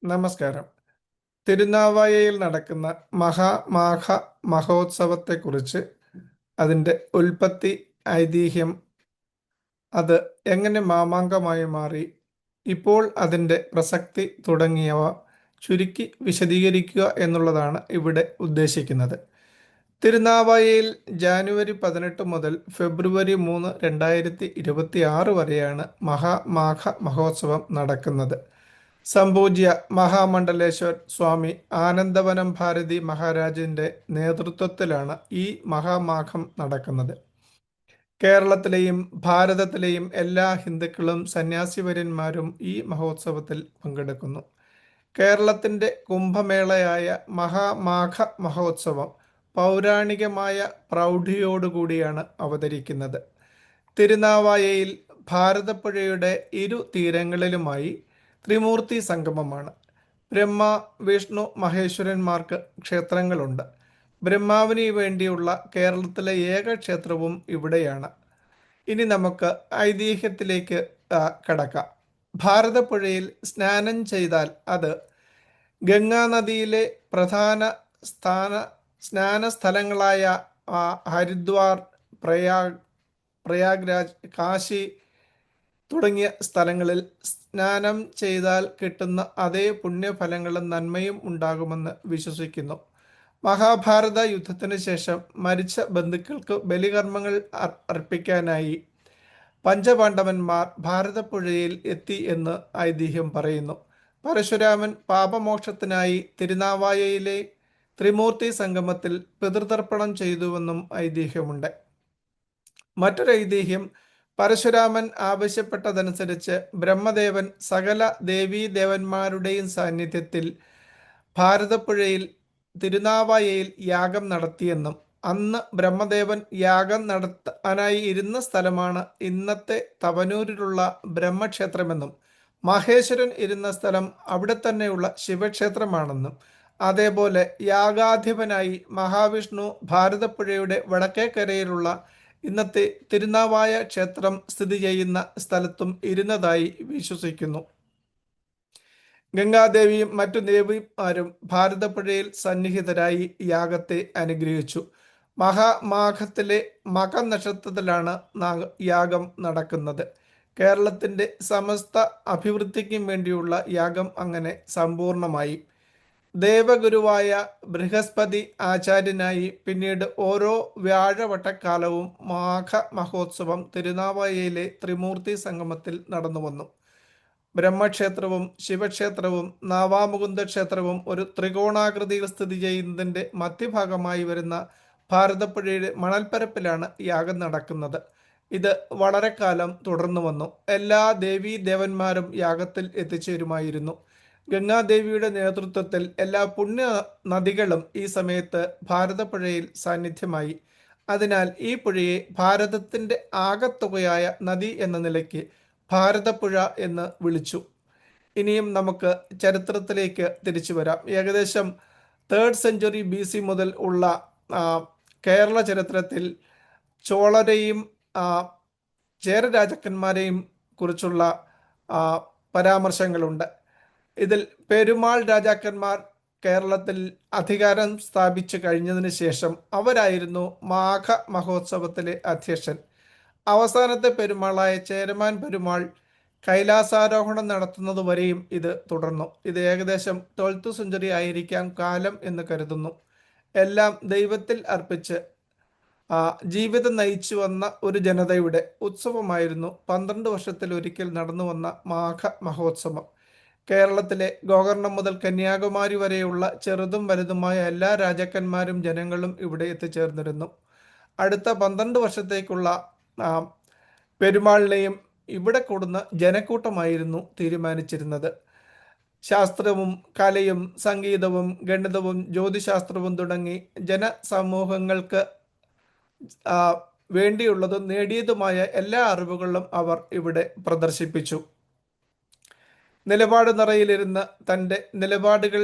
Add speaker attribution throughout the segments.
Speaker 1: നമസ്കാരം. തിരുനാവായയിൽ നടക്കുന്ന മഹാമാഘ മഹോത്സവത്തെക്കുറിച്ച്, അതിൻ്റെ ഉൽപ്പത്തി, ഐതിഹ്യം, അത് എങ്ങനെ മാമാങ്കമായി മാറി, ഇപ്പോൾ അതിൻ്റെ പ്രസക്തി തുടങ്ങിയവ ചുരുക്കി വിശദീകരിക്കുക എന്നുള്ളതാണ് ഇവിടെ ഉദ്ദേശിക്കുന്നത്. തിരുനാവായയിൽ ജാനുവരി 18 മുതൽ ഫെബ്രുവരി 3, 2026 വരെയാണ് മഹാമാഘ മഹോത്സവം നടക്കുന്നത്. സംപൂജ്യ മഹാമണ്ഡലേശ്വർ സ്വാമി ആനന്ദവനം ഭാരതി മഹാരാജിൻ്റെ നേതൃത്വത്തിലാണ് ഈ മഹാമാഘം നടക്കുന്നത്. കേരളത്തിലെയും ഭാരതത്തിലെയും എല്ലാ ഹിന്ദുക്കളും സന്യാസിവര്യന്മാരും ഈ മഹോത്സവത്തിൽ പങ്കെടുക്കുന്നു. കേരളത്തിൻ്റെ കുംഭമേളയായ മഹാമാഘ മഹോത്സവം പൗരാണികമായ പ്രൗഢിയോടുകൂടിയാണ് അവതരിക്കുന്നത്. തിരുനാവായയിൽ ഭാരതപ്പുഴയുടെ ഇരു തീരങ്ങളിലുമായി ത്രിമൂർത്തി സംഗമമാണ്. ബ്രഹ്മ, വിഷ്ണു, മഹേശ്വരന്മാർക്ക് ക്ഷേത്രങ്ങളുണ്ട്. ബ്രഹ്മാവിന് വേണ്ടിയുള്ള കേരളത്തിലെ ഏക ക്ഷേത്രവും ഇവിടെയാണ്. ഇനി നമുക്ക് ഐതിഹ്യത്തിലേക്ക് കടക്കാം. ഭാരതപ്പുഴയിൽ സ്നാനം ചെയ്താൽ അത് ഗംഗാനദിയിലെ പ്രധാന സ്നാന സ്ഥലങ്ങളായ ഹരിദ്വാർ, പ്രയാഗ്രാജ്, കാശി തുടങ്ങിയ സ്ഥലങ്ങളിൽ സ്നാനം ചെയ്താൽ കിട്ടുന്ന അതേ പുണ്യഫലങ്ങളും നന്മയും ഉണ്ടാകുമെന്ന് വിശ്വസിക്കുന്നു. മഹാഭാരത യുദ്ധത്തിന് ശേഷം മരിച്ച ബന്ധുക്കൾക്ക് ബലികർമ്മങ്ങൾ അർപ്പിക്കാനായി പഞ്ചപാണ്ഡവന്മാർ ഭാരതപ്പുഴയിൽ എത്തി എന്ന് ഐതിഹ്യം പറയുന്നു. പരശുരാമൻ പാപമോക്ഷത്തിനായി തിരുനാവായയിലെ ത്രിമൂർത്തി സംഗമത്തിൽ പിതൃതർപ്പണം ചെയ്തുവെന്നും ഐതിഹ്യമുണ്ട്. മറ്റൊരു ഐതിഹ്യം, പരശുരാമൻ ആവശ്യപ്പെട്ടതനുസരിച്ച് ബ്രഹ്മദേവൻ സകല ദേവീദേവന്മാരുടെയും സാന്നിധ്യത്തിൽ ഭാരതപ്പുഴയിൽ തിരുനാവായയിൽ യാഗം നടത്തിയെന്നും അന്ന് ബ്രഹ്മദേവൻ യാഗം നടത്താനായി ഇരുന്ന സ്ഥലമാണ് ഇന്നത്തെ തവനൂരിലുള്ള ബ്രഹ്മക്ഷേത്രമെന്നും മഹേശ്വരൻ ഇരുന്ന സ്ഥലം അവിടെ തന്നെയുള്ള ശിവക്ഷേത്രമാണെന്നും അതേപോലെ യാഗാധിപനായി മഹാവിഷ്ണു ഭാരതപ്പുഴയുടെ വടക്കേക്കരയിലുള്ള ഇന്നത്തെ തിരുനാവായ ക്ഷേത്രം സ്ഥിതി ചെയ്യുന്ന സ്ഥലത്തും ഇരുന്നതായി വിശ്വസിക്കുന്നു. ഗംഗാദേവിയും മറ്റു ദേവിമാരും ഭാരതപ്പുഴയിൽ സന്നിഹിതരായി യാഗത്തെ അനുഗ്രഹിച്ചു. മഹാമാഘത്തിലെ മകനക്ഷത്രത്തിലാണ് യാഗം നടക്കുന്നത്. കേരളത്തിൻ്റെ സമസ്ത അഭിവൃദ്ധിക്കും വേണ്ടിയുള്ള യാഗം അങ്ങനെ സമ്പൂർണമായി. ദേവഗുരുവായ ബൃഹസ്പതി ആചാര്യനായി പിന്നീട് ഓരോ വ്യാഴവട്ടക്കാലവും മാഘ മഹോത്സവം തിരുനാവായയിലെ ത്രിമൂർത്തി സംഗമത്തിൽ നടന്നുവന്നു. ബ്രഹ്മക്ഷേത്രവും ശിവക്ഷേത്രവും നാവാമുകുന്ദ ക്ഷേത്രവും ഒരു ത്രികോണാകൃതിയിൽ സ്ഥിതി ചെയ്യുന്നതിൻ്റെ മധ്യഭാഗമായി വരുന്ന ഭാരതപ്പുഴയുടെ മണൽപ്പരപ്പിലാണ് യാഗം നടക്കുന്നത്. ഇത് വളരെ കാലം തുടർന്നു വന്നു. എല്ലാ ദേവീ ദേവന്മാരും യാഗത്തിൽ എത്തിച്ചേരുമായിരുന്നു. ഗംഗാദേവിയുടെ നേതൃത്വത്തിൽ എല്ലാ പുണ്യ നദികളും ഈ സമയത്ത് ഭാരതപ്പുഴയിൽ സാന്നിധ്യമായി. അതിനാൽ ഈ പുഴയെ ഭാരതത്തിൻ്റെ ആകത്തുകയായ നദി എന്ന നിലയ്ക്ക് ഭാരതപ്പുഴ എന്ന് വിളിച്ചു. ഇനിയും നമുക്ക് ചരിത്രത്തിലേക്ക് തിരിച്ചു വരാം. ഏകദേശം 3rd സെഞ്ച്വറി BC മുതൽ ഉള്ള കേരള ചരിത്രത്തിൽ ചോളരെയും ചേര രാജാക്കന്മാരെയും കുറിച്ചുള്ള പരാമർശങ്ങളുണ്ട്. ഇതിൽ പെരുമാൾ രാജാക്കന്മാർ കേരളത്തിൽ അധികാരം സ്ഥാപിച്ചു കഴിഞ്ഞതിന് ശേഷം അവരായിരുന്നു മാഘ മഹോത്സവത്തിലെ അധ്യക്ഷൻ. അവസാനത്തെ പെരുമാളായ ചേരമാൻ പെരുമാൾ കൈലാസാരോഹണം നടത്തുന്നതുവരെയും ഇത് തുടർന്നു. ഇത് ഏകദേശം 12th സെഞ്ച്വറി ആയിരിക്കാം കാലം എന്ന് കരുതുന്നു. എല്ലാം ദൈവത്തിൽ അർപ്പിച്ച് ജീവിതം നയിച്ചു വന്ന ഒരു ജനതയുടെ ഉത്സവമായിരുന്നു 12 വർഷത്തിൽ ഒരിക്കൽ നടന്നു വന്ന മാഘ മഹോത്സവം. കേരളത്തിലെ ഗോകർണം മുതൽ കന്യാകുമാരി വരെയുള്ള ചെറുതും വലുതുമായ എല്ലാ രാജാക്കന്മാരും ജനങ്ങളും ഇവിടെ എത്തിച്ചേർന്നിരുന്നു. അടുത്ത 12 വർഷത്തേക്കുള്ള പെരുമാളിനെയും ഇവിടെ കൂടുന്ന ജനക്കൂട്ടമായിരുന്നു തീരുമാനിച്ചിരുന്നത്. ശാസ്ത്രവും കലയും സംഗീതവും ഗണിതവും ജ്യോതിശാസ്ത്രവും തുടങ്ങി ജനസമൂഹങ്ങൾക്ക് വേണ്ടിയുള്ളതും നേടിയതുമായ എല്ലാ അറിവുകളും അവർ ഇവിടെ പ്രദർശിപ്പിച്ചു. നിലപാട് നിറയിലിരുന്ന് തൻ്റെ നിലപാടുകൾ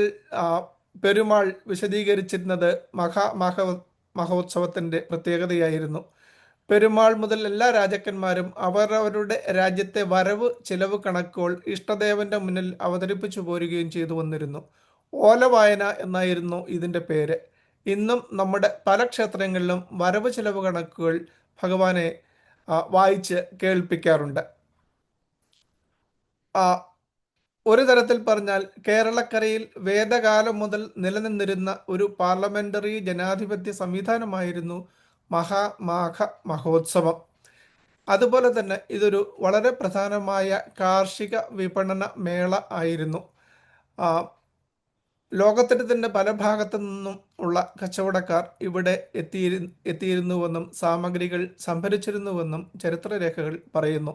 Speaker 1: പെരുമാൾ വിശദീകരിച്ചിരുന്നത് മഹോത്സവത്തിൻ്റെ പ്രത്യേകതയായിരുന്നു. പെരുമാൾ മുതൽ എല്ലാ രാജാക്കന്മാരും അവരവരുടെ രാജ്യത്തെ വരവ് ചിലവ് കണക്കുകൾ ഇഷ്ടദേവന്റെ മുന്നിൽ അവതരിപ്പിച്ചു പോരുകയും ചെയ്തു വന്നിരുന്നു. ഓലവായന എന്നായിരുന്നു ഇതിൻ്റെ പേര്. ഇന്നും നമ്മുടെ പല ക്ഷേത്രങ്ങളിലും വരവ് ചിലവ് കണക്കുകൾ ഭഗവാനെ വായിച്ച് കേൾപ്പിക്കാറുണ്ട്. ഒരു തരത്തിൽ പറഞ്ഞാൽ കേരളക്കരയിൽ വേദകാലം മുതൽ നിലനിന്നിരുന്ന ഒരു പാർലമെന്ററി ജനാധിപത്യ സംവിധാനമായിരുന്നു മഹാമാഘ മഹോത്സവം. അതുപോലെ തന്നെ ഇതൊരു വളരെ പ്രധാനമായ കാർഷിക വിപണന മേള ആയിരുന്നു. ലോകത്തിൻ്റെ തന്നെ പല ഭാഗത്തു നിന്നും ഉള്ള കച്ചവടക്കാർ ഇവിടെ എത്തിയിരുന്നുവെന്നും സാമഗ്രികൾ സംഭരിച്ചിരുന്നുവെന്നും ചരിത്രരേഖകൾ പറയുന്നു.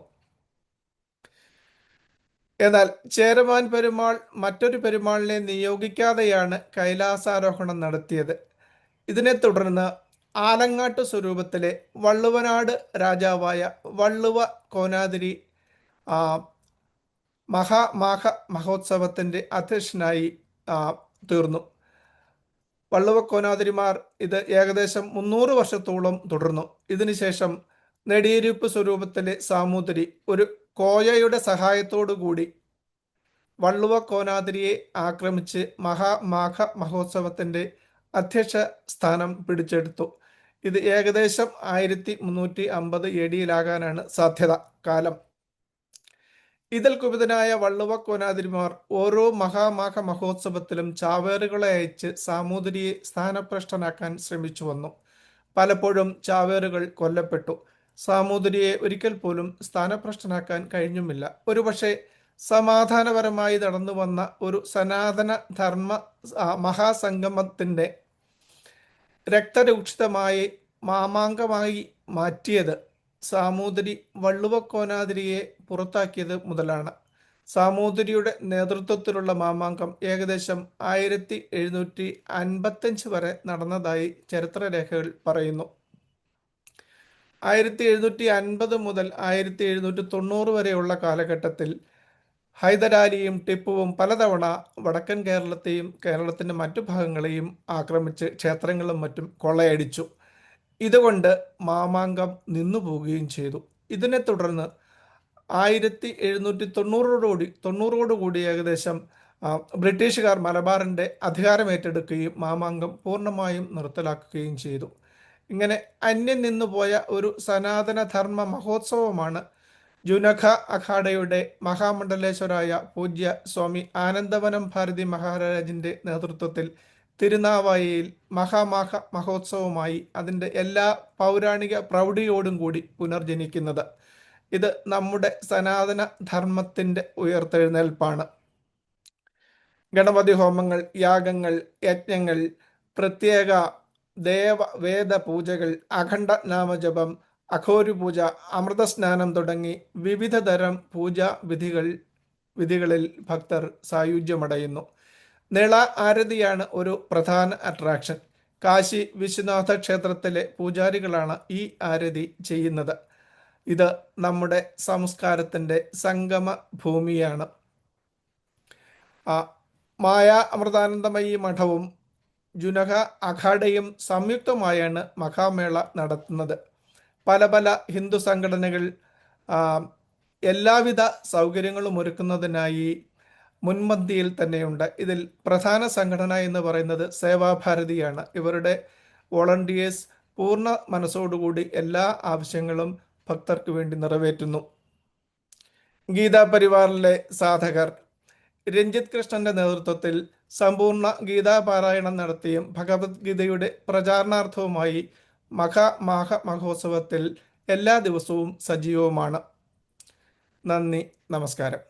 Speaker 1: എന്നാൽ ചേരമാൻ പെരുമാൾ മറ്റൊരു പെരുമാളിനെ നിയോഗിക്കാതെയാണ് കൈലാസാരോഹണം നടത്തിയത്. ഇതിനെ തുടർന്ന് ആലങ്ങാട്ട് സ്വരൂപത്തിലെ വള്ളുവനാട് രാജാവായ വള്ളുവ കോനാതിരി മഹാമാഘ മഹോത്സവത്തിൻ്റെ അധ്യക്ഷനായി തീർന്നു. വള്ളുവ കോനാതിരിമാർ ഇത് ഏകദേശം 300 വർഷത്തോളം തുടർന്നു. ഇതിനുശേഷം നെടിയിരുപ്പ് സ്വരൂപത്തിലെ സാമൂതിരി ഒരു കോയയുടെ സഹായത്തോടുകൂടി വള്ളുവ കോനാതിരിയെ ആക്രമിച്ച് മഹാമാഘ മഹോത്സവത്തിൻ്റെ അധ്യക്ഷ സ്ഥാനം പിടിച്ചെടുത്തു. ഇത് ഏകദേശം 1350 AD സാധ്യത കാലം. ഇതിൽ കുപിതനായ വള്ളുവ കോനാതിരിമാർ ഓരോ മഹാമാഘ മഹോത്സവത്തിലും ചാവേറുകളെ അയച്ച് സാമൂതിരിയെ സ്ഥാനഭ്രഷ്ടനാക്കാൻ ശ്രമിച്ചു വന്നു. പലപ്പോഴും ചാവേറുകൾ കൊല്ലപ്പെട്ടു. സാമൂതിരിയെ ഒരിക്കൽ പോലും സ്ഥാനഭ്രഷ്ടനാക്കാൻ കഴിഞ്ഞുമില്ല. ഒരുപക്ഷെ സമാധാനപരമായി നടന്നു വന്ന ഒരു സനാതന ധർമ്മ മഹാസംഗമത്തിൻ്റെ രക്തരൂക്ഷിതമായി മാമാങ്കമായി മാറ്റിയത് സാമൂതിരി വള്ളുവ കോനാതിരിയെ പുറത്താക്കിയത് മുതലാണ്. സാമൂതിരിയുടെ നേതൃത്വത്തിലുള്ള മാമാങ്കം ഏകദേശം 1755 വരെ നടന്നതായി ചരിത്രരേഖകൾ പറയുന്നു. 1750 മുതൽ 1790 വരെയുള്ള കാലഘട്ടത്തിൽ ഹൈദരാലിയും ടിപ്പുവും പലതവണ വടക്കൻ കേരളത്തെയും കേരളത്തിൻ്റെ മറ്റു ഭാഗങ്ങളെയും ആക്രമിച്ച് ക്ഷേത്രങ്ങളും മറ്റും കൊള്ളയടിച്ചു. ഇതുകൊണ്ട് മാമാങ്കം നിന്നുപോവുകയും ചെയ്തു. ഇതിനെ തുടർന്ന് 1790 ഏകദേശം ബ്രിട്ടീഷുകാർ മലബാറിൻ്റെ അധികാരമേറ്റെടുക്കുകയും മാമാങ്കം പൂർണ്ണമായും നിർത്തലാക്കുകയും ചെയ്തു. ഇങ്ങനെ അന്യം നിന്നുപോയ ഒരു സനാതന ധർമ്മ മഹോത്സവമാണ് ജുനഖ അഖാഡയുടെ മഹാമണ്ഡലേശ്വരായ പൂജ്യ സ്വാമി ആനന്ദവനം ഭാരതി മഹാരാജിൻ്റെ നേതൃത്വത്തിൽ തിരുനാവായയിൽ മഹാമാഘ മഹോത്സവമായി അതിൻ്റെ എല്ലാ പൗരാണിക പ്രൗഢിയോടും കൂടി പുനർജനിക്കുന്നത്. ഇത് നമ്മുടെ സനാതന ധർമ്മത്തിൻ്റെ ഉയർത്തെഴുന്നേൽപ്പാണ്. ഗണപതി ഹോമങ്ങൾ, യാഗങ്ങൾ, യജ്ഞങ്ങൾ, പ്രത്യേക വേദ പൂജകൾ, അഖണ്ഡ നാമജപം, അഘോരി പൂജ, അമൃതസ്നാനം തുടങ്ങി വിവിധ തരം പൂജാ വിധികളിൽ ഭക്തർ സായുജ്യമടയുന്നു. നിള ആരതിയാണ് ഒരു പ്രധാന അട്രാക്ഷൻ. കാശി വിശ്വനാഥ ക്ഷേത്രത്തിലെ പൂജാരികളാണ് ഈ ആരതി ചെയ്യുന്നത്. ഇത് നമ്മുടെ സംസ്കാരത്തിൻ്റെ സംഗമ ഭൂമിയാണ്. മായാ അമൃതാനന്ദമയി മഠവും ജുനഖ അഖാഡയും സംയുക്തമായാണ് മഹാമേള നടത്തുന്നത്. പല പല ഹിന്ദു സംഘടനകൾ എല്ലാവിധ സൗകര്യങ്ങളും ഒരുക്കുന്നതിനായി മുൻപന്തിയിൽ തന്നെയുണ്ട്. ഇതിൽ പ്രധാന സംഘടന എന്ന് പറയുന്നത് സേവാഭാരതിയാണ്. ഇവരുടെ വോളണ്ടിയേഴ്സ് പൂർണ്ണ മനസ്സോടുകൂടി എല്ലാ ആവശ്യങ്ങളും ഭക്തർക്ക് വേണ്ടി നിറവേറ്റുന്നു. ഗീതാ പരിവാറിലെ സാധകർ രഞ്ജിത് കൃഷ്ണന്റെ നേതൃത്വത്തിൽ സമ്പൂർണ്ണ ഗീതാപാരായണം നടത്തിയും ഭഗവത്ഗീതയുടെ പ്രചാരണാർത്ഥവുമായി മഹാമാഘ മഹോത്സവത്തിൽ എല്ലാ ദിവസവും സജീവമാണ്. നന്ദി, നമസ്കാരം.